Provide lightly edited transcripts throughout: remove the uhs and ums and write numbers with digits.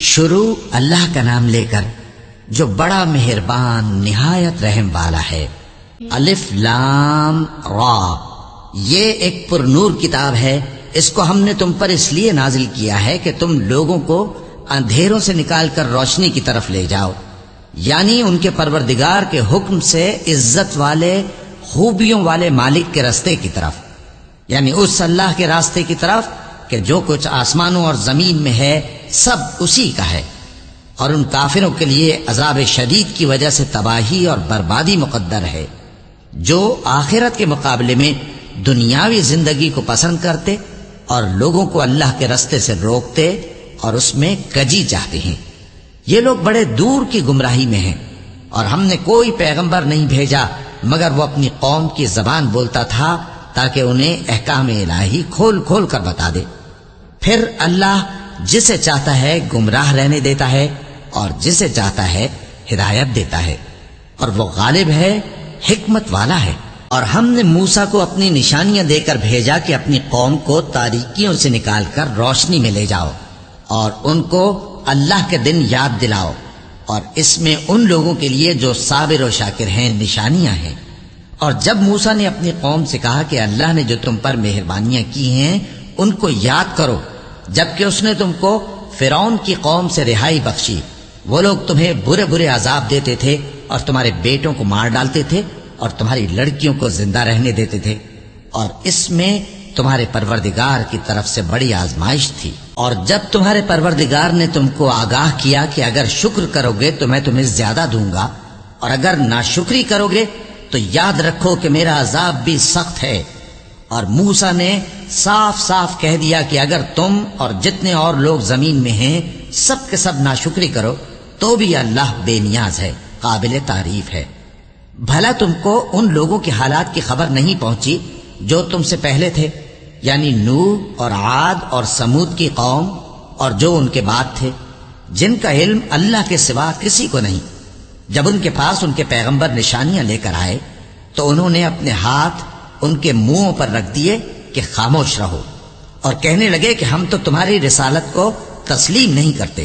شروع اللہ کا نام لے کر جو بڑا مہربان نہایت رحم والا ہے۔ الف لام را، یہ ایک پر نور کتاب ہے، اس کو ہم نے تم پر اس لیے نازل کیا ہے کہ تم لوگوں کو اندھیروں سے نکال کر روشنی کی طرف لے جاؤ، یعنی ان کے پروردگار کے حکم سے عزت والے خوبیوں والے مالک کے راستے کی طرف، یعنی اس اللہ کے راستے کی طرف کہ جو کچھ آسمانوں اور زمین میں ہے سب اسی کا ہے۔ اور ان کافروں کے لیے عذاب شدید کی وجہ سے تباہی اور بربادی مقدر ہے، جو آخرت کے مقابلے میں دنیاوی زندگی کو پسند کرتے اور لوگوں کو اللہ کے راستے سے روکتے اور اس میں کجی چاہتے ہیں۔ یہ لوگ بڑے دور کی گمراہی میں ہیں، اور ہم نے کوئی پیغمبر نہیں بھیجا مگر وہ اپنی قوم کی زبان بولتا تھا تاکہ انہیں احکام الہی کھول کھول کر بتا دے۔ پھر اللہ جسے چاہتا ہے گمراہ رہنے دیتا ہے اور جسے چاہتا ہے ہدایت دیتا ہے، اور وہ غالب ہے، حکمت والا ہے۔ اور ہم نے موسیٰ کو اپنی نشانیاں دے کر بھیجا کہ اپنی قوم کو تاریکیوں سے نکال کر روشنی میں لے جاؤ اور ان کو اللہ کے دن یاد دلاؤ، اور اس میں ان لوگوں کے لیے جو صابر و شاکر ہیں نشانیاں ہیں۔ اور جب موسیٰ نے اپنی قوم سے کہا کہ اللہ نے جو تم پر مہربانیاں کی ہیں ان کو یاد کرو، جبکہ اس نے تم کو فرعون کی قوم سے رہائی بخشی، وہ لوگ تمہیں برے برے عذاب دیتے تھے اور تمہارے بیٹوں کو مار ڈالتے تھے اور تمہاری لڑکیوں کو زندہ رہنے دیتے تھے، اور اس میں تمہارے پروردگار کی طرف سے بڑی آزمائش تھی۔ اور جب تمہارے پروردگار نے تم کو آگاہ کیا کہ اگر شکر کرو گے تو میں تمہیں زیادہ دوں گا، اور اگر ناشکری کرو گے تو یاد رکھو کہ میرا عذاب بھی سخت ہے۔ اور موسیٰ نے صاف صاف کہہ دیا کہ اگر تم اور جتنے اور لوگ زمین میں ہیں سب کے سب ناشکری کرو تو بھی اللہ بے نیاز ہے، قابل تعریف ہے۔ بھلا تم کو ان لوگوں کے حالات کی خبر نہیں پہنچی جو تم سے پہلے تھے، یعنی نوح اور عاد اور سمود کی قوم اور جو ان کے بعد تھے، جن کا علم اللہ کے سوا کسی کو نہیں۔ جب ان کے پاس ان کے پیغمبر نشانیاں لے کر آئے تو انہوں نے اپنے ہاتھ ان کے منہوں پر رکھ دیے کہ خاموش رہو، اور کہنے لگے کہ ہم تو تمہاری رسالت کو تسلیم نہیں کرتے،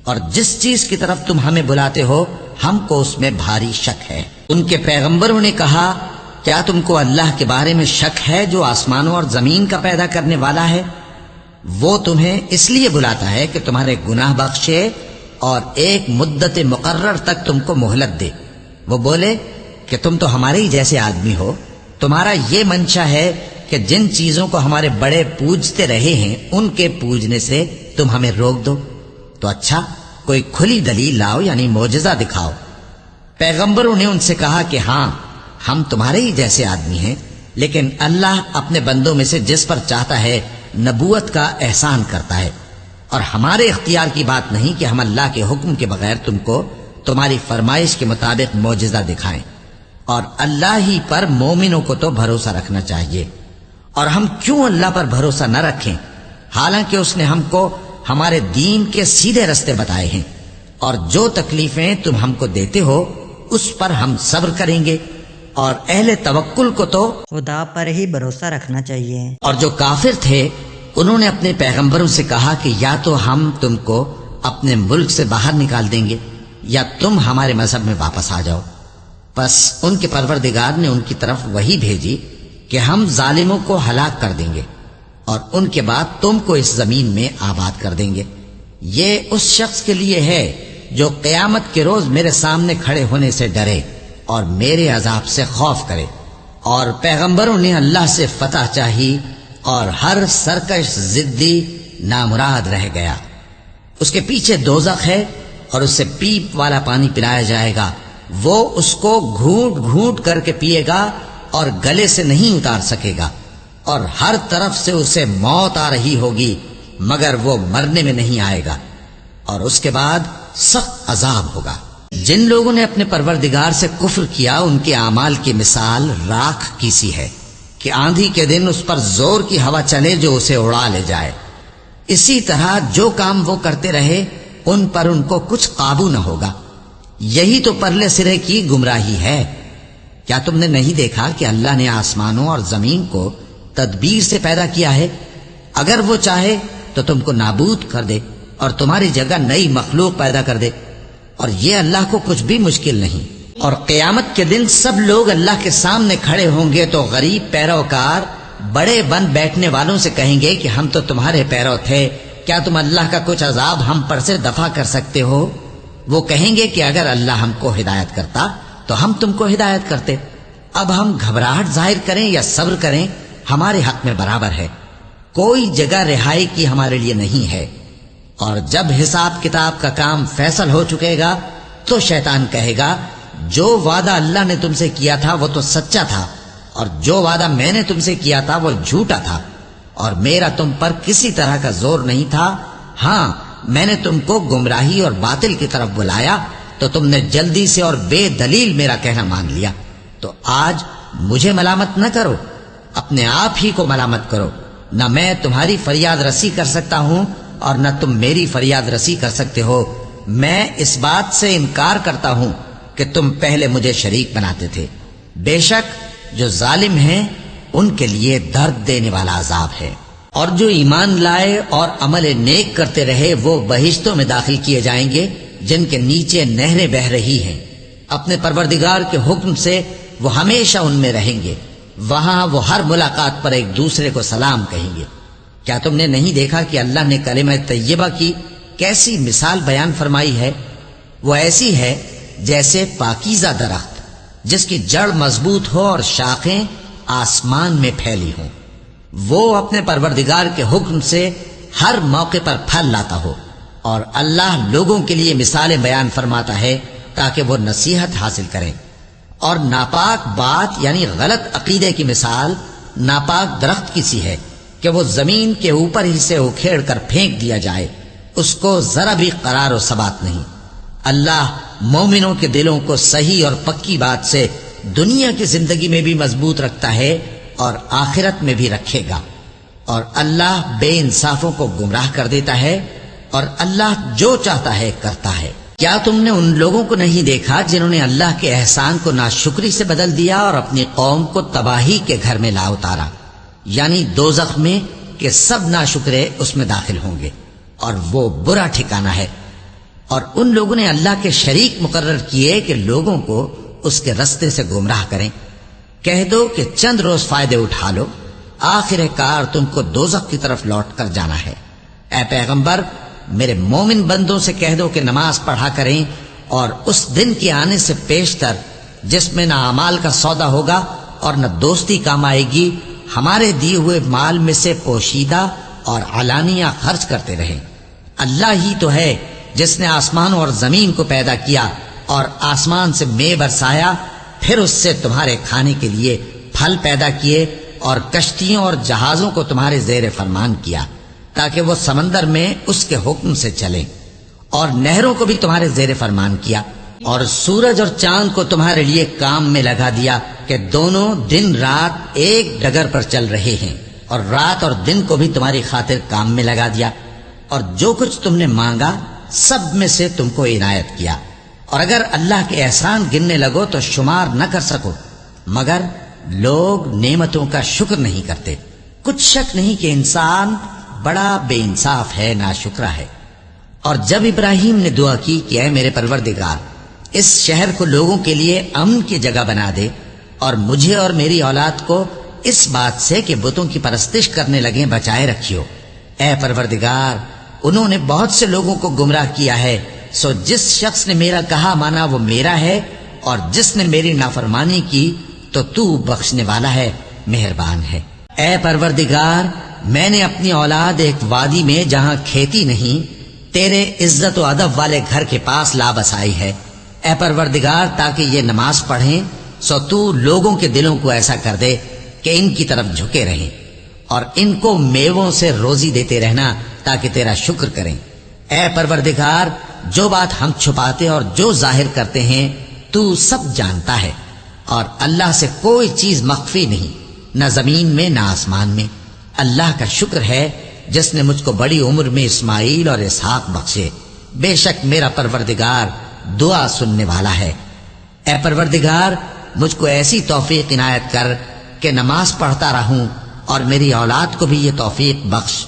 اور جس چیز کی طرف تم ہمیں بلاتے ہو ہم کو اس میں بھاری شک ہے۔ ان کے پیغمبروں نے کہا، کیا تم کو اللہ کے بارے میں شک ہے جو آسمانوں اور زمین کا پیدا کرنے والا ہے؟ وہ تمہیں اس لیے بلاتا ہے کہ تمہارے گناہ بخشے اور ایک مدت مقرر تک تم کو مہلت دے۔ وہ بولے کہ تم تو ہمارے ہی جیسے آدمی ہو، تمہارا یہ منشا ہے کہ جن چیزوں کو ہمارے بڑے پوجتے رہے ہیں ان کے پوجنے سے تم ہمیں روک دو، تو اچھا کوئی کھلی دلیل لاؤ، یعنی معجزہ دکھاؤ۔ پیغمبروں نے ان سے کہا کہ ہاں ہم تمہارے ہی جیسے آدمی ہیں، لیکن اللہ اپنے بندوں میں سے جس پر چاہتا ہے نبوت کا احسان کرتا ہے، اور ہمارے اختیار کی بات نہیں کہ ہم اللہ کے حکم کے بغیر تم کو تمہاری فرمائش کے مطابق معجزہ دکھائیں، اور اللہ ہی پر مومنوں کو تو بھروسہ رکھنا چاہیے۔ اور ہم کیوں اللہ پر بھروسہ نہ رکھیں حالانکہ اس نے ہم کو ہمارے دین کے سیدھے رستے بتائے ہیں، اور جو تکلیفیں تم ہم کو دیتے ہو اس پر ہم صبر کریں گے، اور اہل توکل کو تو خدا پر ہی بھروسہ رکھنا چاہیے۔ اور جو کافر تھے انہوں نے اپنے پیغمبروں سے کہا کہ یا تو ہم تم کو اپنے ملک سے باہر نکال دیں گے یا تم ہمارے مذہب میں واپس آ جاؤ۔ بس ان کے پروردگار نے ان کی طرف وحی بھیجی کہ ہم ظالموں کو ہلاک کر دیں گے اور ان کے بعد تم کو اس زمین میں آباد کر دیں گے۔ یہ اس شخص کے لیے ہے جو قیامت کے روز میرے سامنے کھڑے ہونے سے ڈرے اور میرے عذاب سے خوف کرے۔ اور پیغمبروں نے اللہ سے فتح چاہی اور ہر سرکش ضدی نامراد رہ گیا۔ اس کے پیچھے دوزخ ہے اور اس سے پیپ والا پانی پلایا جائے گا، وہ اس کو گھونٹ گھونٹ کر کے پیے گا اور گلے سے نہیں اتار سکے گا، اور ہر طرف سے اسے موت آ رہی ہوگی مگر وہ مرنے میں نہیں آئے گا، اور اس کے بعد سخت عذاب ہوگا۔ جن لوگوں نے اپنے پروردگار سے کفر کیا ان کے اعمال کی مثال راکھ کی سی ہے کہ آندھی کے دن اس پر زور کی ہوا چلے جو اسے اڑا لے جائے۔ اسی طرح جو کام وہ کرتے رہے ان پر ان کو کچھ قابو نہ ہوگا۔ یہی تو پرلے سرے کی گمراہی ہے۔ کیا تم نے نہیں دیکھا کہ اللہ نے آسمانوں اور زمین کو تدبیر سے پیدا کیا ہے؟ اگر وہ چاہے تو تم کو نابود کر دے اور تمہاری جگہ نئی مخلوق پیدا کر دے، اور یہ اللہ کو کچھ بھی مشکل نہیں۔ اور قیامت کے دن سب لوگ اللہ کے سامنے کھڑے ہوں گے تو غریب پیروکار بڑے بن بیٹھنے والوں سے کہیں گے کہ ہم تو تمہارے پیرو تھے، کیا تم اللہ کا کچھ عذاب ہم پر سے دفع کر سکتے ہو؟ وہ کہیں گے کہ اگر اللہ ہم کو ہدایت کرتا تو ہم تم کو ہدایت کرتے۔ اب ہم گھبراہٹ ظاہر کریں یا صبر کریں ہمارے حق میں برابر ہے، کوئی جگہ رہائی کی ہمارے لیے نہیں ہے۔ اور جب حساب کتاب کا کام فیصل ہو چکے گا تو شیطان کہے گا جو وعدہ اللہ نے تم سے کیا تھا وہ تو سچا تھا، اور جو وعدہ میں نے تم سے کیا تھا وہ جھوٹا تھا، اور میرا تم پر کسی طرح کا زور نہیں تھا۔ ہاں، میں نے تم کو گمراہی اور باطل کی طرف بلایا تو تم نے جلدی سے اور بے دلیل میرا کہنا مان لیا، تو آج مجھے ملامت نہ کرو، اپنے آپ ہی کو ملامت کرو۔ نہ میں تمہاری فریاد رسی کر سکتا ہوں اور نہ تم میری فریاد رسی کر سکتے ہو۔ میں اس بات سے انکار کرتا ہوں کہ تم پہلے مجھے شریک بناتے تھے۔ بے شک جو ظالم ہیں ان کے لیے درد دینے والا عذاب ہے۔ اور جو ایمان لائے اور عمل نیک کرتے رہے وہ بہشتوں میں داخل کیے جائیں گے جن کے نیچے نہریں بہہ رہی ہیں۔ اپنے پروردگار کے حکم سے وہ ہمیشہ ان میں رہیں گے، وہاں وہ ہر ملاقات پر ایک دوسرے کو سلام کہیں گے۔ کیا تم نے نہیں دیکھا کہ اللہ نے کلمہ طیبہ کی کیسی مثال بیان فرمائی ہے؟ وہ ایسی ہے جیسے پاکیزہ درخت جس کی جڑ مضبوط ہو اور شاخیں آسمان میں پھیلی ہوں، وہ اپنے پروردگار کے حکم سے ہر موقع پر پھل لاتا ہو۔ اور اللہ لوگوں کے لیے مثالیں بیان فرماتا ہے تاکہ وہ نصیحت حاصل کریں۔ اور ناپاک بات یعنی غلط عقیدے کی مثال ناپاک درخت کی سی ہے کہ وہ زمین کے اوپر ہی سے اکھیڑ کر پھینک دیا جائے، اس کو ذرا بھی قرار و ثبات نہیں۔ اللہ مومنوں کے دلوں کو صحیح اور پکی بات سے دنیا کی زندگی میں بھی مضبوط رکھتا ہے اور آخرت میں بھی رکھے گا۔ اور اللہ بے انصافوں کو گمراہ کر دیتا ہے، اور اللہ جو چاہتا ہے کرتا ہے۔ کیا تم نے ان لوگوں کو نہیں دیکھا جنہوں نے اللہ کے احسان کو ناشکری سے بدل دیا اور اپنی قوم کو تباہی کے گھر میں لا اتارا، یعنی دوزخ میں، کہ سب ناشکرے اس میں داخل ہوں گے اور وہ برا ٹھکانہ ہے۔ اور ان لوگوں نے اللہ کے شریک مقرر کیے کہ لوگوں کو اس کے رستے سے گمراہ کریں۔ کہہ دو کہ چند روز فائدے اٹھا لو، آخر کار تم کو دوزخ کی طرف لوٹ کر جانا ہے۔ اے پیغمبر، میرے مومن بندوں سے کہہ دو کہ نماز پڑھا کریں، اور اس دن کے آنے سے پیشتر جس میں نہ اعمال کا سودا ہوگا اور نہ دوستی کام آئے گی، ہمارے دیے ہوئے مال میں سے پوشیدہ اور علانیہ خرچ کرتے رہیں۔ اللہ ہی تو ہے جس نے آسمانوں اور زمین کو پیدا کیا اور آسمان سے مے برسایا، پھر اس سے تمہارے کھانے کے لیے پھل پیدا کیے، اور کشتیوں اور جہازوں کو تمہارے زیر فرمان کیا تاکہ وہ سمندر میں اس کے حکم سے چلیں، اور نہروں کو بھی تمہارے زیر فرمان کیا، اور سورج اور چاند کو تمہارے لیے کام میں لگا دیا کہ دونوں دن رات ایک ڈگر پر چل رہے ہیں، اور رات اور دن کو بھی تمہاری خاطر کام میں لگا دیا، اور جو کچھ تم نے مانگا سب میں سے تم کو عنایت کیا۔ اور اگر اللہ کے احسان گننے لگو تو شمار نہ کر سکو، مگر لوگ نعمتوں کا شکر نہیں کرتے۔ کچھ شک نہیں کہ انسان بڑا بے انصاف ہے، ناشکرا ہے۔ اور جب ابراہیم نے دعا کی کہ اے میرے پروردگار، اس شہر کو لوگوں کے لیے امن کی جگہ بنا دے، اور مجھے اور میری اولاد کو اس بات سے کہ بتوں کی پرستش کرنے لگیں بچائے رکھیو۔ اے پروردگار، انہوں نے بہت سے لوگوں کو گمراہ کیا ہے، سو جس شخص نے میرا کہا مانا وہ میرا ہے، اور جس نے میری نافرمانی کی تو بخشنے والا ہے، مہربان ہے۔ اے پروردگار، میں نے اپنی اولاد ایک وادی میں جہاں کھیتی نہیں، تیرے عزت و ادب والے گھر کے پاس لا بسائی ہے۔ اے پروردگار، تاکہ یہ نماز پڑھیں، سو تو لوگوں کے دلوں کو ایسا کر دے کہ ان کی طرف جھکے رہیں، اور ان کو میووں سے روزی دیتے رہنا تاکہ تیرا شکر کریں۔ اے پروردگار، جو بات ہم چھپاتے اور جو ظاہر کرتے ہیں تو سب جانتا ہے، اور اللہ سے کوئی چیز مخفی نہیں، نہ زمین میں نہ آسمان میں۔ اللہ کا شکر ہے جس نے مجھ کو بڑی عمر میں اسماعیل اور اسحاق بخشے، بے شک میرا پروردگار دعا سننے والا ہے۔ اے پروردگار، مجھ کو ایسی توفیق عنایت کر کہ نماز پڑھتا رہوں، اور میری اولاد کو بھی یہ توفیق بخش۔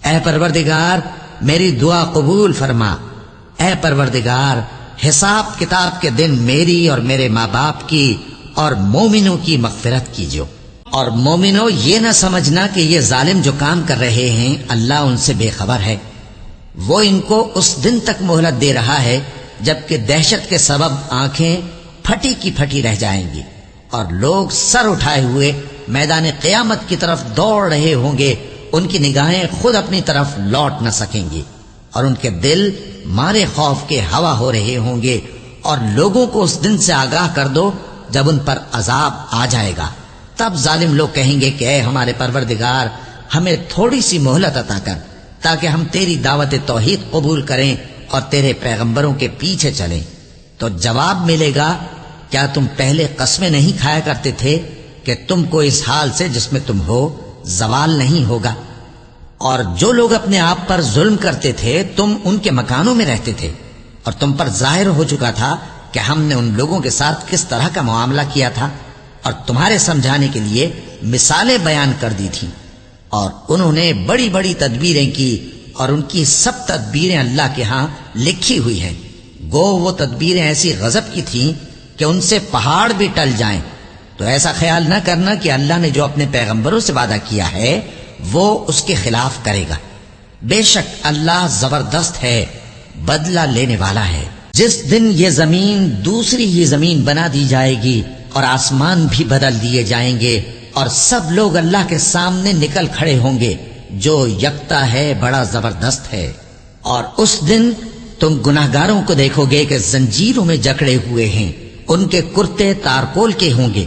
اے پروردگار، میری دعا قبول فرما۔ اے پروردگار، حساب کتاب کے دن میری اور میرے ماں باپ کی اور مومنوں کی مغفرت کیجو۔ اور مومنوں، یہ نہ سمجھنا کہ یہ ظالم جو کام کر رہے ہیں اللہ ان سے بے خبر ہے۔ وہ ان کو اس دن تک مہلت دے رہا ہے جبکہ دہشت کے سبب آنکھیں پھٹی کی پھٹی رہ جائیں گی اور لوگ سر اٹھائے ہوئے میدان قیامت کی طرف دوڑ رہے ہوں گے۔ ان کی نگاہیں خود اپنی طرف لوٹ نہ سکیں گی اور ان کے دل مارے خوف کے ہوا ہو رہے ہوں گے۔ اور لوگوں کو اس دن سے آگاہ کر دو جب ان پر عذاب آ جائے گا۔ تب ظالم لوگ کہیں گے کہ اے ہمارے پروردگار، ہمیں تھوڑی سی مہلت عطا کر تاکہ ہم تیری دعوت توحید قبول کریں اور تیرے پیغمبروں کے پیچھے چلیں۔ تو جواب ملے گا، کیا تم پہلے قسمیں نہیں کھایا کرتے تھے کہ تم کو اس حال سے جس میں تم ہو زوال نہیں ہوگا؟ اور جو لوگ اپنے آپ پر ظلم کرتے تھے تم ان کے مکانوں میں رہتے تھے، اور تم پر ظاہر ہو چکا تھا کہ ہم نے ان لوگوں کے ساتھ کس طرح کا معاملہ کیا تھا، اور تمہارے سمجھانے کے لیے مثالیں بیان کر دی تھیں۔ اور انہوں نے بڑی بڑی تدبیریں کی، اور ان کی سب تدبیریں اللہ کے ہاں لکھی ہوئی ہیں۔ گو وہ تدبیریں ایسی غضب کی تھیں کہ ان سے پہاڑ بھی ٹل جائیں۔ تو ایسا خیال نہ کرنا کہ اللہ نے جو اپنے پیغمبروں سے وعدہ کیا ہے وہ اس کے خلاف کرے گا۔ بے شک اللہ زبردست ہے، بدلہ لینے والا ہے۔ جس دن یہ زمین دوسری ہی زمین بنا دی جائے گی اور آسمان بھی بدل دیے جائیں گے اور سب لوگ اللہ کے سامنے نکل کھڑے ہوں گے جو یکتا ہے، بڑا زبردست ہے۔ اور اس دن تم گناہگاروں کو دیکھو گے کہ زنجیروں میں جکڑے ہوئے ہیں، ان کے کرتے تارکول کے ہوں گے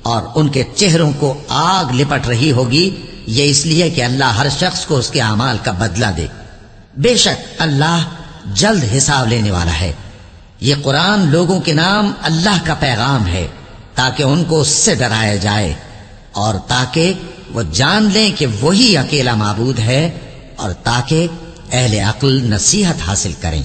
اور ان کے چہروں کو آگ لپٹ رہی ہوگی۔ یہ اس لیے کہ اللہ ہر شخص کو اس کے اعمال کا بدلہ دے۔ بے شک اللہ جلد حساب لینے والا ہے۔ یہ قرآن لوگوں کے نام اللہ کا پیغام ہے تاکہ ان کو اس سے ڈرایا جائے اور تاکہ وہ جان لیں کہ وہی اکیلا معبود ہے، اور تاکہ اہل عقل نصیحت حاصل کریں۔